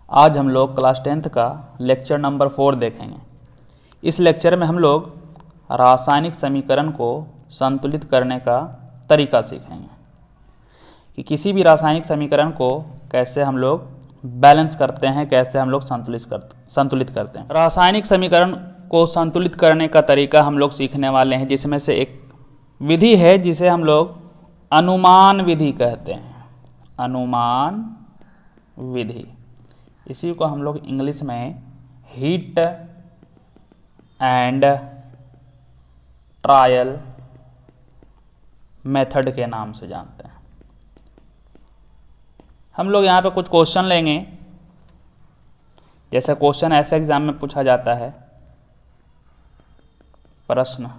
आज हम लोग क्लास 10th का लेक्चर नंबर 4 देखेंगे। इस लेक्चर में हम लोग रासायनिक समीकरण को संतुलित करने का तरीका सीखेंगे कि किसी भी रासायनिक समीकरण को कैसे हम लोग बैलेंस करते हैं, कैसे हम लोग संतुलित करते हैं। रासायनिक समीकरण को संतुलित करने का तरीका हम लोग सीखने वाले हैं, जिसमें से एक विधि है जिसे हम लोग अनुमान विधि कहते हैं। अनुमान विधि, इसी को हम लोग इंग्लिश में हीट एंड ट्रायल मेथड के नाम से जानते हैं। हम लोग यहाँ पे कुछ क्वेश्चन लेंगे, जैसे क्वेश्चन ऐसे एग्जाम में पूछा जाता है। प्रश्न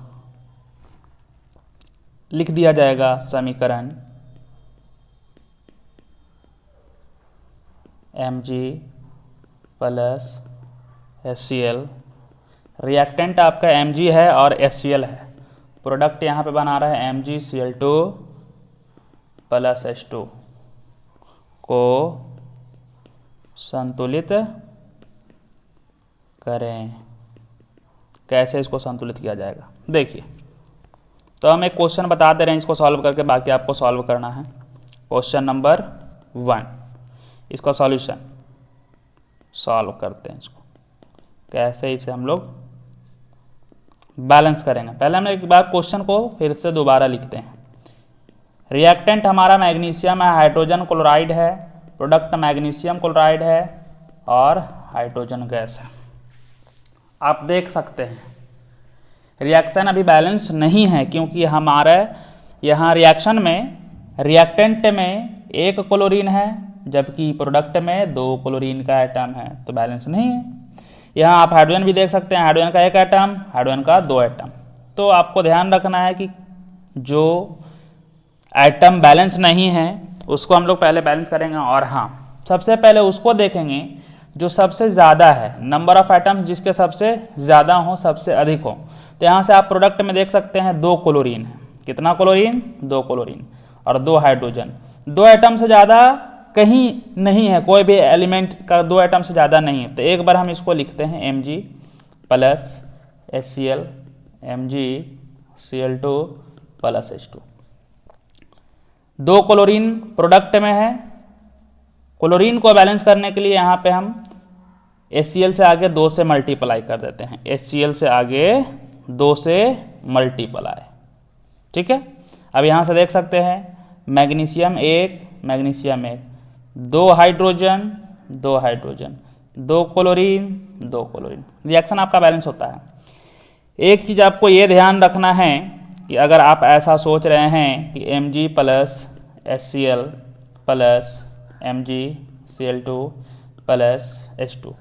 लिख दिया जाएगा, समीकरण Mg प्लस HCl, रिएक्टेंट आपका Mg है और HCl है। प्रोडक्ट यहाँ पे बना रहा है MgCl2 प्लस H2 को संतुलित करें। कैसे इसको संतुलित किया जाएगा, देखिए। तो हम एक क्वेश्चन बता दे रहे हैं, इसको सॉल्व करके बाकी आपको सॉल्व करना है। क्वेश्चन नंबर 1, इसका सॉल्यूशन सॉल्व करते हैं। इसको कैसे इसे हम लोग बैलेंस करेंगे। पहले हम एक बार क्वेश्चन को फिर से दोबारा लिखते हैं। रिएक्टेंट हमारा मैग्नीशियम है, हाइड्रोजन क्लोराइड है, प्रोडक्ट मैग्नीशियम क्लोराइड है और हाइड्रोजन गैस है। आप देख सकते हैं रिएक्शन अभी बैलेंस नहीं है, क्योंकि हमारे यहाँ रिएक्शन में रिएक्टेंट में 1 क्लोरीन है, जबकि प्रोडक्ट में 2 क्लोरीन का एटम है, तो बैलेंस नहीं है। यहाँ आप हाइड्रोजन भी देख सकते हैं, हाइड्रोजन का 1 एटम, हाइड्रोजन का 2 एटम। तो आपको ध्यान रखना है कि जो एटम बैलेंस नहीं है उसको हम लोग पहले बैलेंस करेंगे। और हाँ, सबसे पहले उसको देखेंगे जो सबसे ज़्यादा है, नंबर ऑफ एटम्स जिसके सबसे ज़्यादा हो, सबसे अधिक हो। तो यहाँ से आप प्रोडक्ट में देख सकते हैं 2 क्लोरीन है। कितना क्लोरीन? 2 क्लोरीन और 2 हाइड्रोजन। 2 एटम से ज़्यादा कहीं नहीं है, कोई भी एलिमेंट का 2 एटम से ज़्यादा नहीं है। तो एक बार हम इसको लिखते हैं Mg plus HCl, MgCl2 plus H2। 2 chlorine product में है। क्लोरीन को बैलेंस करने के लिए यहाँ पे हम HCl से आगे 2 से मल्टीप्लाई कर देते हैं। HCl से आगे 2 से मल्टीप्लाई, ठीक है। अब यहाँ से देख सकते हैं magnesium 1, magnesium 1, 2 hydrogen, 2 hydrogen, 2 chlorine, 2 chlorine. Reaction आपका बैलेंस होता है। एक चीज़ आपको ये ध्यान रखना है कि अगर आप ऐसा सोच रहे हैं कि Mg plus HCl plus MgCl2 plus H2,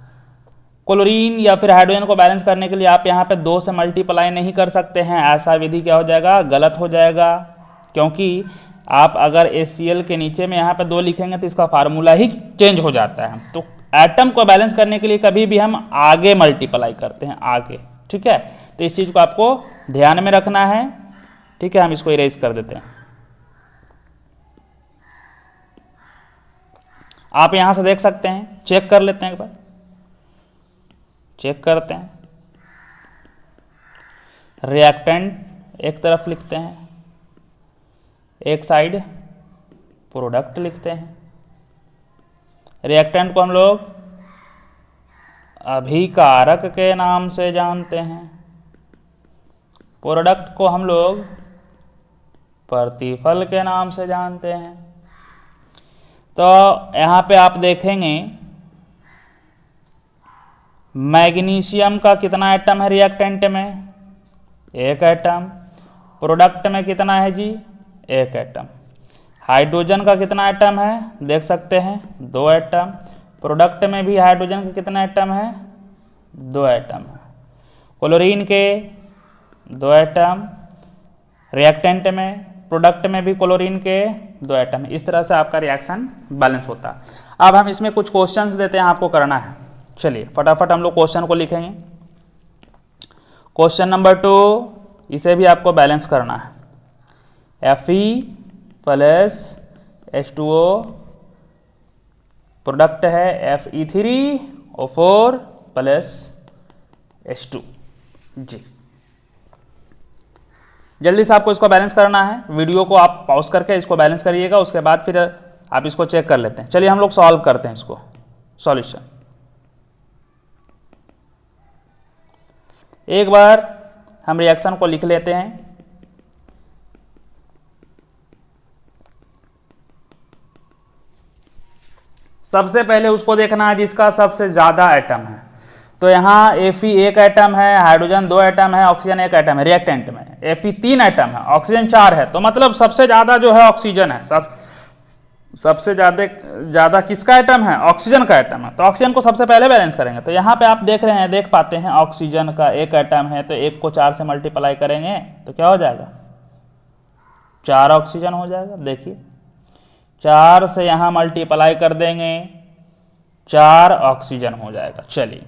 chlorine या फिर हाइड्रोजन को बैलेंस करने के लिए आप यहाँ पे 2 से मल्टीप्लाई नहीं कर सकते हैं। ऐसा विधि क्या हो जाएगा? गलत हो जाएगा, क्योंकि आप अगर HCl के नीचे में यहाँ पे 2 लिखेंगे तो इसका फार्मूला ही चेंज हो जाता है। तो एटम को बैलेंस करने के लिए कभी भी हम आगे मल्टीप्लाई करते हैं, आगे, ठीक है। तो इस चीज़ को आपको ध्यान में रखना है, ठीक है। हम इसको इरेज कर देते हैं। आप यहां से देख सकते हैं, चेक कर लेते हैं, एक बार चेक करते हैं। रिएक्टेंट एक तरफ लिखते हैं, एक साइड प्रोडक्ट लिखते हैं। रिएक्टेंट को हम लोग अभिकारक के नाम से जानते हैं, प्रोडक्ट को हम लोग प्रतिफल के नाम से जानते हैं। तो यहाँ पे आप देखेंगे मैग्नीशियम का कितना एटम है रिएक्टेंट में? 1 एटम। प्रोडक्ट में कितना है जी? 1 एटम। हाइड्रोजन का कितना एटम है? देख सकते हैं 2 एटम। प्रोडक्ट में भी हाइड्रोजन का कितना एटम है? 2 एटम है। क्लोरीन के 2 एटम, रिएक्टेंट में, प्रोडक्ट में भी क्लोरीन के 2 एटम। इस तरह से आपका रिएक्शन बैलेंस होता है। अब हम इसमें कुछ क्वेश्चंस देते हैं, आपको करना है। चलिए फटाफट हम लोग क्वेश्चन को लिखेंगे। क्वेश्चन नंबर 2, इसे भी आपको बैलेंस करना है। Fe प्लस H2O प्रोडक्ट है Fe3O4 प्लस H2। जी, जल्दी से आपको इसको बैलेंस करना है। वीडियो को आप पॉज करके इसको बैलेंस करिएगा, उसके बाद फिर आप इसको चेक कर लेते हैं। चलिए हम लोग सॉल्व करते हैं इसको। सॉल्यूशन एक बार हम रिएक्शन को लिख लेते हैं। सबसे पहले उसको देखना है जिसका सबसे ज्यादा एटम है। तो यहाँ Fe एक एटम है, हाइड्रोजन 2 एटम है, ऑक्सीजन 1 एटम है। रिएक्टेंट में Fe 3 एटम है, ऑक्सीजन 4 है, तो मतलब सबसे ज्यादा जो है ऑक्सीजन है। सबसे ज्यादा किसका एटम है? ऑक्सीजन का एटम है। तो ऑक्सीजन को सबसे पहले बैलेंस करेंगे। तो यहाँ पे आप देख पाते हैं ऑक्सीजन का 1 एटम है, तो 1 को 4 से मल्टीप्लाई करेंगे तो क्या हो जाएगा? 4 ऑक्सीजन हो जाएगा। देखिए 4 से यहाँ मल्टीप्लाई कर देंगे, 4 ऑक्सीजन हो जाएगा। चलिए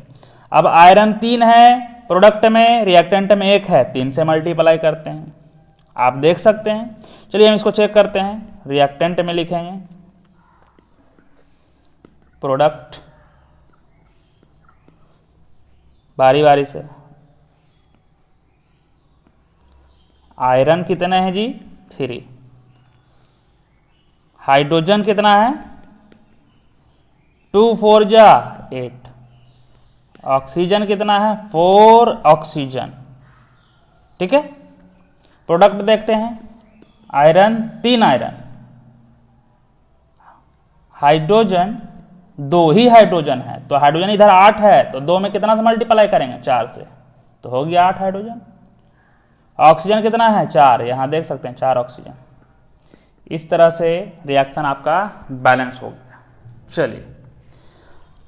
अब आयरन 3 है प्रोडक्ट में, रिएक्टेंट में 1 है, 3 से मल्टीप्लाई करते हैं। आप देख सकते हैं। चलिए हम इसको चेक करते हैं। रिएक्टेंट में लिखेंगे प्रोडक्ट, बारी बारी से। आयरन कितने हैं जी? 3। हाइड्रोजन कितना है? 2 4 जा 8। ऑक्सीजन कितना है? 4 ऑक्सीजन। ठीक है, प्रोडक्ट देखते हैं। आयरन 3 आयरन, हाइड्रोजन 2 ही हाइड्रोजन है, तो हाइड्रोजन इधर 8 है, तो 2 में कितना से मल्टीप्लाई करेंगे? 4 से, तो हो गया 8 हाइड्रोजन। ऑक्सीजन कितना है? 4, यहां देख सकते हैं 4 ऑक्सीजन। इस तरह से रिएक्शन आपका बैलेंस हो गया। चलिए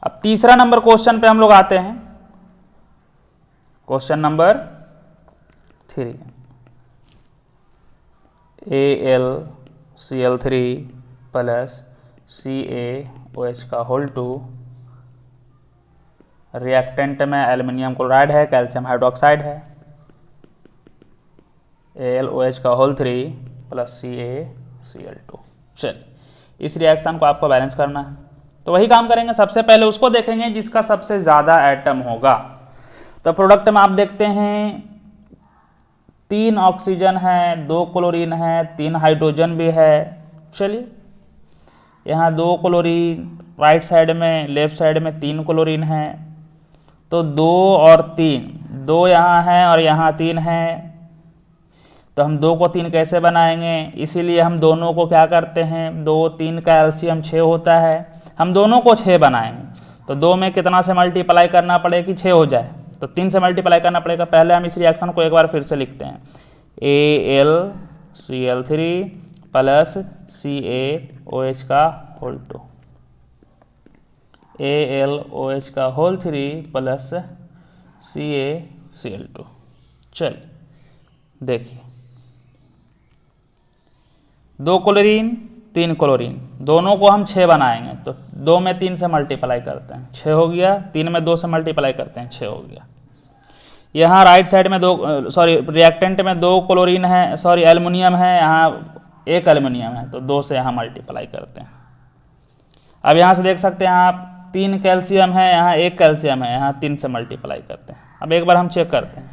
अब तीसरा नंबर क्वेश्चन पे हम लोग आते हैं। Question number 3, AlCl3 plus CaOH का होल 2। रिएक्टेंट में एल्युमिनियम क्लोराइड है, कैल्शियम हाइड्रोक्साइड है। AlOH का होल 3 प्लस CaCl2। चलिए इस रिएक्शन को आपको बैलेंस करना है, तो वही काम करेंगे। सबसे पहले उसको देखेंगे जिसका सबसे ज़्यादा एटम होगा। तो प्रोडक्ट में आप देखते हैं 3 ऑक्सीजन है, 2 क्लोरीन है, 3 हाइड्रोजन भी है। चलिए यहाँ 2 क्लोरीन राइट साइड में, लेफ्ट साइड में 3 क्लोरीन है, तो 2 और 3, 2 यहाँ है और यहाँ 3 है। तो हम 2 को 3 कैसे बनाएंगे? इसीलिए हम दोनों को क्या करते हैं, 2 3 का एलसीएम 6 होता है, हम दोनों को 6 बनाएंगे। तो 2 में कितना से मल्टीप्लाई करना पड़ेगा कि 6 हो जाए? तो 3 से मल्टीप्लाई करना पड़ेगा। पहले हम इस रिएक्शन को एक बार फिर से लिखते हैं। AlCl3 प्लस CaOH का होल 2, AlOH का होल 3 प्लस CaCl2। चलिए देखिए 2 क्लोरीन 3 क्लोरीन, दोनों को हम 6 बनाएंगे। तो 2 में 3 से मल्टीप्लाई करते हैं, 6 हो गया। 3 में 2 से मल्टीप्लाई करते हैं, 6 हो गया। यहाँ राइट साइड में रिएक्टेंट में 2 क्लोरीन है, एल्युमिनियम है, यहाँ 1 एल्युमिनियम है, तो 2 से यहाँ मल्टीप्लाई करते हैं। अब यहाँ से देख सकते हैं आप 3 कैल्शियम है, यहाँ 1 कैल्शियम है, यहाँ 3 से मल्टीप्लाई करते हैं। अब एक बार हम चेक करते हैं।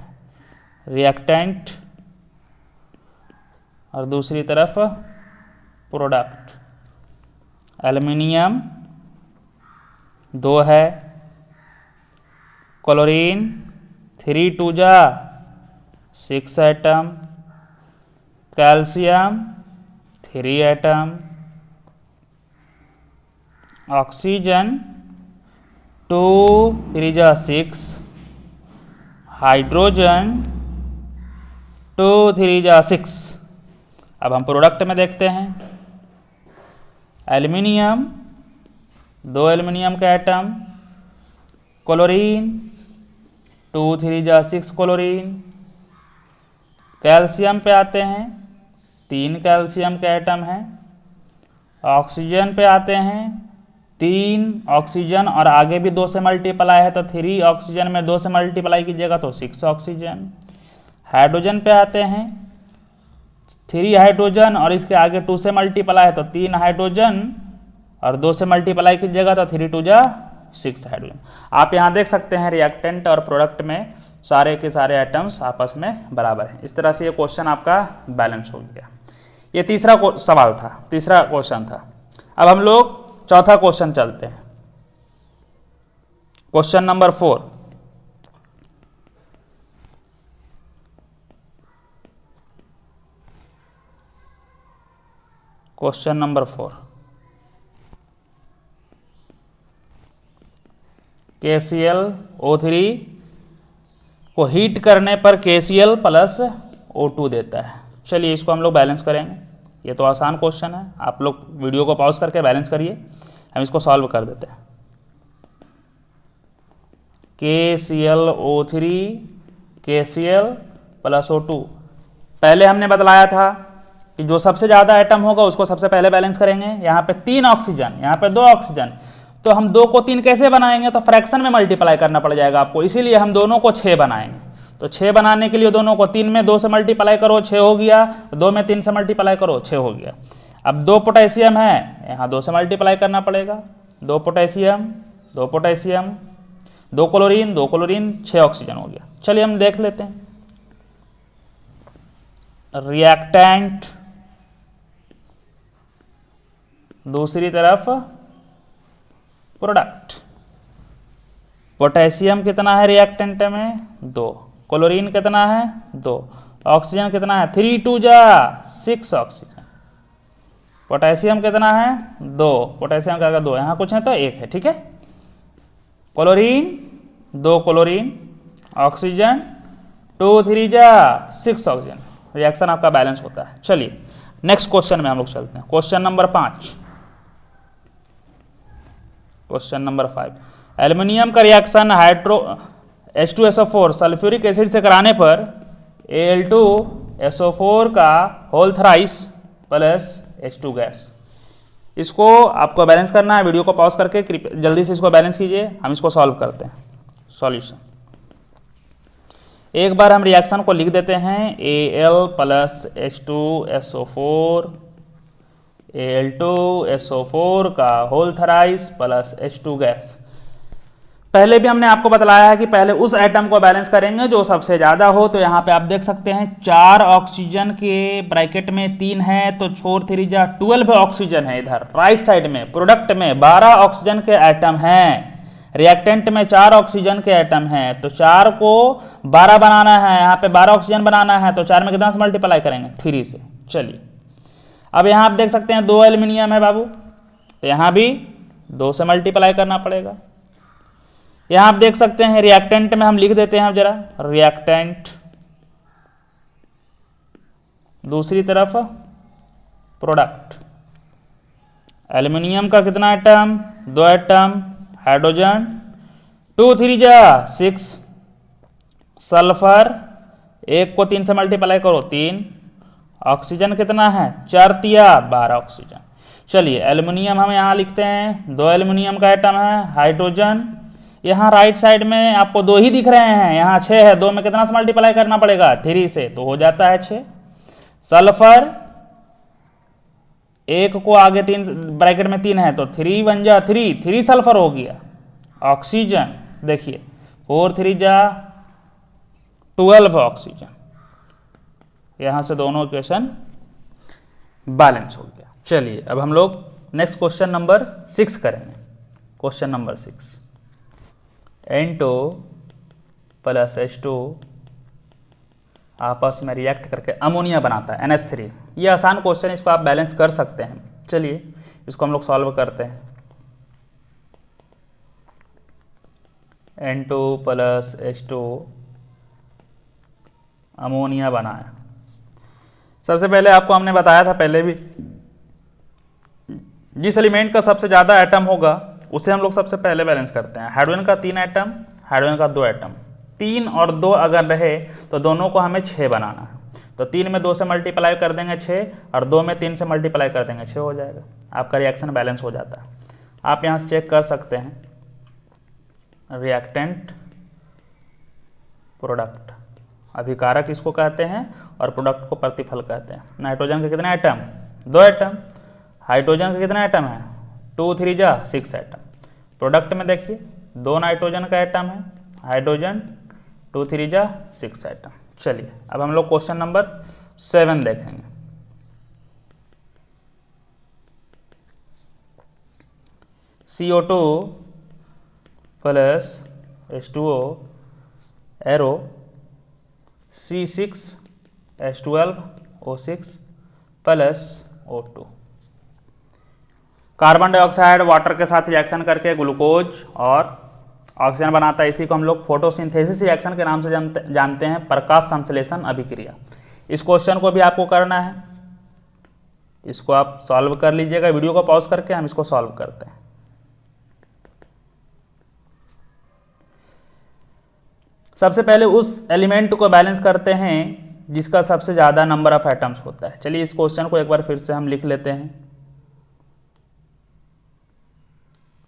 रिएक्टेंट और दूसरी तरफ प्रोडक्ट। एल्युमिनियम 2 है, क्लोरीन 3 2 जा 6 एटम, कैल्शियम 3 एटम, ऑक्सीजन 2 3 जा 6, हाइड्रोजन 2 3 जा 6। अब हम प्रोडक्ट में देखते हैं। एल्युमिनियम 2 एल्युमिनियम का एटम, क्लोरीन 2 3 जा 6 क्लोरीन, कैल्शियम पे आते हैं 3 कैल्शियम का एटम है, ऑक्सीजन पे आते हैं 3 ऑक्सीजन और आगे भी 2 से मल्टीप्लाई है, तो 3 ऑक्सीजन में 2 से मल्टीप्लाई कीजिएगा तो 6 ऑक्सीजन। हाइड्रोजन पे आते हैं 3 हाइड्रोजन और इसके आगे 2 से मल्टीप्लाई है तो 3 हाइड्रोजन और 2 से मल्टीप्लाई कीजिएगा तो 3 2 जा 6 हाइड्रोजन। आप यहाँ देख सकते हैं रिएक्टेंट और प्रोडक्ट में सारे के सारे आइटम्स आपस में बराबर हैं। इस तरह से ये क्वेश्चन आपका बैलेंस हो गया। ये तीसरा सवाल था, तीसरा क्वेश्चन था। अब हम लोग चौथा क्वेश्चन चलते हैं। Question number 4। Question number 4, KClO3 को हीट करने पर KCl प्लस O2 देता है। चलिए इसको हम लोग बैलेंस करेंगे। ये तो आसान क्वेश्चन है, आप लोग वीडियो को पॉज करके बैलेंस करिए, हम इसको सॉल्व कर देते हैं। KClO3 KCl प्लस O2, पहले हमने बतलाया था कि जो सबसे ज़्यादा आइटम होगा उसको सबसे पहले बैलेंस करेंगे। यहाँ पे 3 ऑक्सीजन, यहाँ पे 2 ऑक्सीजन, तो हम 2 को 3 कैसे बनाएंगे, तो फ्रैक्शन में मल्टीप्लाई करना पड़ जाएगा आपको, इसीलिए हम दोनों को 6 बनाएंगे। तो 6 बनाने के लिए दोनों को 3 में 2 से मल्टीप्लाई करो 6 हो गया, 2 में 3 से मल्टीप्लाई करो 6 हो गया। अब 2 पोटेशियम है, यहाँ 2 से मल्टीप्लाई करना पड़ेगा, 2 potassium 2 potassium 2 chlorine 2 chlorine 6 oxygen हो गया। चलिए हम देख लेते हैं। रिएक्टेंट, दूसरी तरफ प्रोडक्ट। पोटेशियम कितना है रिएक्टेंट में 2, क्लोरीन कितना है 2, ऑक्सीजन कितना है 3 2 जा 6 ऑक्सीजन। पोटेशियम कितना है 2, पोटेशियम का 2, यहाँ कुछ है तो 1 है, ठीक है। क्लोरीन 2 क्लोरीन, ऑक्सीजन 2 3 जा 6 ऑक्सीजन। रिएक्शन आपका बैलेंस होता है। चलिए नेक्स्ट क्वेश्चन में हम लोग चलते हैं। Question number 5। Question number 5, aluminium का रिएक्शन H2SO4 सल्फ्यूरिक एसिड से कराने पर Al2SO4 का whole thrice plus H2 gas. इसको आपको बैलेंस करना है, वीडियो को पॉज करके जल्दी से इसको बैलेंस कीजिए, हम इसको सॉल्व करते हैं। सॉल्यूशन, एक बार हम रिएक्शन को लिख देते हैं। Al प्लस H2SO4, Al2SO4 का whole thrice plus H2 gas. पहले भी हमने आपको बतलाया है कि पहले उस एटम को बैलेंस करेंगे जो सबसे ज़्यादा हो। तो यहाँ पे आप देख सकते हैं 4 ऑक्सीजन के ब्रैकेट में 3 है, तो 4 3 जा 12 ऑक्सीजन है। इधर राइट साइड में प्रोडक्ट में 12 ऑक्सीजन के एटम हैं, रिएक्टेंट में 4 ऑक्सीजन के एटम हैं। तो 4 को 12 बनाना है, यहाँ पे 12 ऑक्सीजन बनाना है, तो 4 में कितना से मल्टीप्लाई करेंगे 3 से। चलिए अब यहाँ आप देख सकते हैं 2 एल्युमिनियम है बाबू, तो यहाँ भी 2 से मल्टीप्लाई करना पड़ेगा। यहाँ आप देख सकते हैं रिएक्टेंट में हम लिख देते हैं जरा, रिएक्टेंट, दूसरी तरफ प्रोडक्ट। एल्युमिनियम का कितना एटम 2 एटम, हाइड्रोजन 2 3 जा 6, सल्फर 1 को 3 से मल्टीप्लाई करो 3, ऑक्सीजन कितना है 4 तिया 12 ऑक्सीजन। चलिए एल्युमिनियम हम यहाँ लिखते हैं, 2 एल्युमिनियम का एटम है, हाइड्रोजन यहाँ राइट साइड में आपको 2 ही दिख रहे हैं, यहाँ 6 है, 2 में कितना से मल्टीप्लाई करना पड़ेगा 3 से, तो हो जाता है 6। सल्फर 1 को आगे 3 ब्रैकेट में 3 है, तो 3 1 जा 3 सल्फर हो गया। ऑक्सीजन देखिए 4 3 जा 12 ऑक्सीजन। यहाँ से दोनों इक्वेशन बैलेंस हो गया। चलिए अब हम लोग नेक्स्ट क्वेश्चन नंबर 6 करेंगे। Question number 6, N2 plus H2 आपस में रिएक्ट करके अमोनिया बनाता है NH3। ये आसान क्वेश्चन, इसको आप बैलेंस कर सकते हैं। चलिए इसको हम लोग सॉल्व करते हैं। N2 प्लस H2 अमोनिया बनाया। सबसे पहले आपको हमने बताया था पहले भी, जिस एलिमेंट का सबसे ज़्यादा एटम होगा उसे हम लोग सबसे पहले बैलेंस करते हैं। हाइड्रोजन का 3 एटम, हाइड्रोजन का 2 एटम, 3 और 2 अगर रहे तो दोनों को हमें 6 बनाना है। तो 3 में 2 से मल्टीप्लाई कर देंगे 6, और 2 में 3 से मल्टीप्लाई कर देंगे 6 हो जाएगा। आपका रिएक्शन बैलेंस हो जाता है। आप यहाँ से चेक कर सकते हैं। रिएक्टेंट, प्रोडक्ट, अभिकारक इसको कहते हैं और प्रोडक्ट को प्रतिफल कहते हैं। नाइट्रोजन के कितने एटम 2 एटम, हाइड्रोजन के कितने एटम है 2 3 जा 6 एटम। प्रोडक्ट में देखिए 2 नाइट्रोजन का एटम है, हाइड्रोजन 2 3 जा 6 एटम। चलिए अब हम लोग क्वेश्चन नंबर 7 देखेंगे। CO2 plus H2O arrow C6H12O6 plus O2। Carbon dioxide water के साथ रिएक्शन करके ग्लूकोज और ऑक्सीजन बनाता है। इसी को हम लोग फोटोसिंथेसिस रिएक्शन के नाम से जानते हैं, प्रकाश संश्लेषण अभिक्रिया। इस क्वेश्चन को भी आपको करना है, इसको आप सॉल्व कर लीजिएगा। वीडियो को पॉज करके हम इसको सॉल्व करते हैं। सबसे पहले उस एलिमेंट को बैलेंस करते हैं जिसका सबसे ज़्यादा नंबर ऑफ एटम्स होता है। चलिए इस क्वेश्चन को एक बार फिर से हम लिख लेते हैं।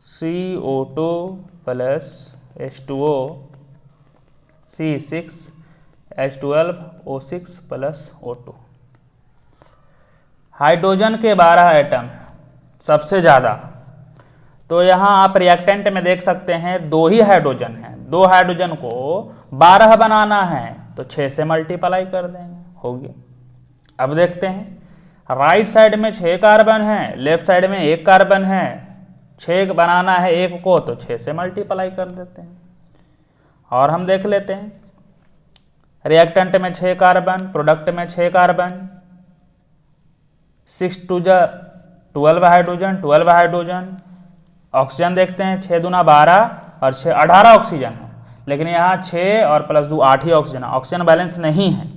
CO2 plus H2O C6H12O6 plus O2। Hydrogen के 12 एटम सबसे ज़्यादा, तो यहाँ आप रिएक्टेंट में देख सकते हैं 2 ही हाइड्रोजन हैं। 2 हाइड्रोजन को 12 बनाना है तो 6 से मल्टीप्लाई कर देंगे, हो गया। अब देखते हैं, राइट साइड में 6 कार्बन है, लेफ्ट साइड में 1 कार्बन है। 6 बनाना है एक को तो 6 से मल्टीप्लाई कर देते हैं। और हम देख लेते हैं, रिएक्टेंट में 6 कार्बन, प्रोडक्ट में 6 कार्बन, 6 2 जा 12 हाइड्रोजन, 12 हाइड्रोजन। ऑक्सीजन देखते हैं, 6 दूना 12 और 6 18 ऑक्सीजन है, लेकिन यहाँ 6 और प्लस 2 8 ही ऑक्सीजन है, ऑक्सीजन बैलेंस नहीं है।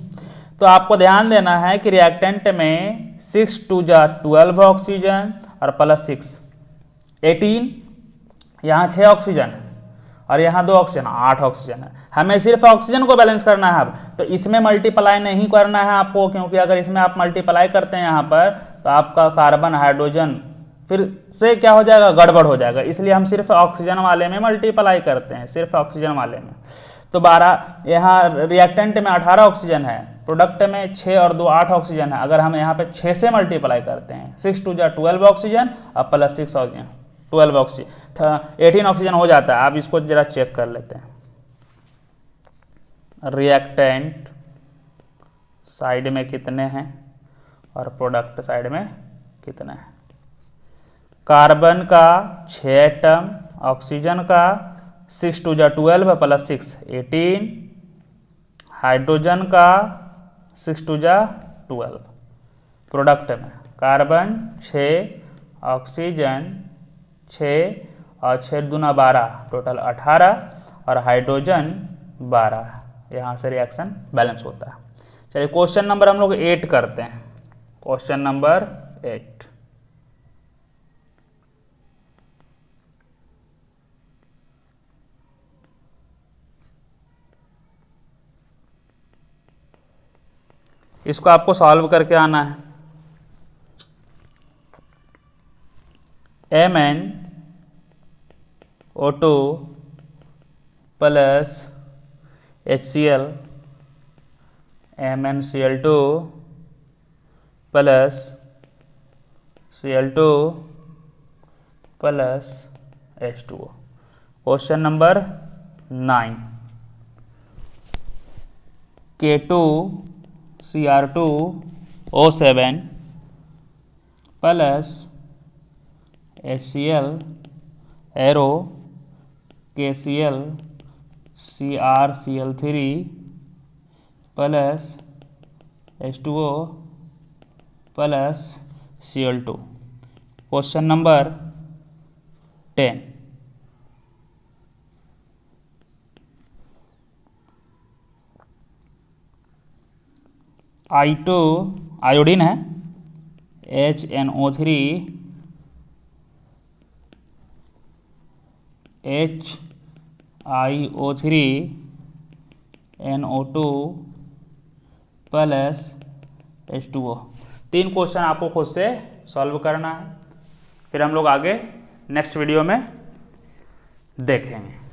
तो आपको ध्यान देना है कि रिएक्टेंट में 6 2 जा 12 ऑक्सीजन और प्लस 6 18, यहाँ 6 ऑक्सीजन है और यहाँ 2 ऑक्सीजन 8 ऑक्सीजन है। हमें सिर्फ ऑक्सीजन को बैलेंस करना है। अब तो इसमें मल्टीप्लाई नहीं करना है आपको, क्योंकि अगर इसमें आप मल्टीप्लाई करते हैं यहाँ पर तो आपका कार्बन हाइड्रोजन फिर से क्या हो जाएगा, गड़बड़ हो जाएगा। इसलिए हम सिर्फ ऑक्सीजन वाले में मल्टीप्लाई करते हैं, सिर्फ ऑक्सीजन वाले में। तो 12, यहाँ रिएक्टेंट में 18 ऑक्सीजन है, प्रोडक्ट में 6 और 2 8 ऑक्सीजन है। अगर हम यहाँ पे 6 से मल्टीप्लाई करते हैं, 6 2 जा 12 ऑक्सीजन और प्लस 6 ऑक्सीजन 12 ऑक्सीजन 18 ऑक्सीजन हो जाता है। आप इसको जरा चेक कर लेते हैं। रिएक्टेंट साइड में कितने हैं और प्रोडक्ट साइड में कितने हैं। कार्बन का 6 एटम, ऑक्सीजन का 6 2 जा 12 प्लस 6 18, हाइड्रोजन का 6 2 जा 12। प्रोडक्ट में कार्बन 6, ऑक्सीजन 6 और 6 दूना 12, टोटल 18 और हाइड्रोजन 12। यहाँ से रिएक्शन बैलेंस होता है। चलिए क्वेश्चन नंबर हम लोग 8 करते हैं। क्वेश्चन नंबर 8, इसको आपको सॉल्व करके आना है। MnO2 plus HCl, MnCl2 plus Cl2 plus H2O। Question number 9, K2Cr2O7 plus HCl arrow KCl CrCl3 plus H2O plus Cl2। Question number 10, I2 iodine है, HNO3 HiO3 NO2 plus H2O। 3 question आपको खुद से solve करना है, फिर हम लोग आगे नेक्स्ट वीडियो में देखेंगे।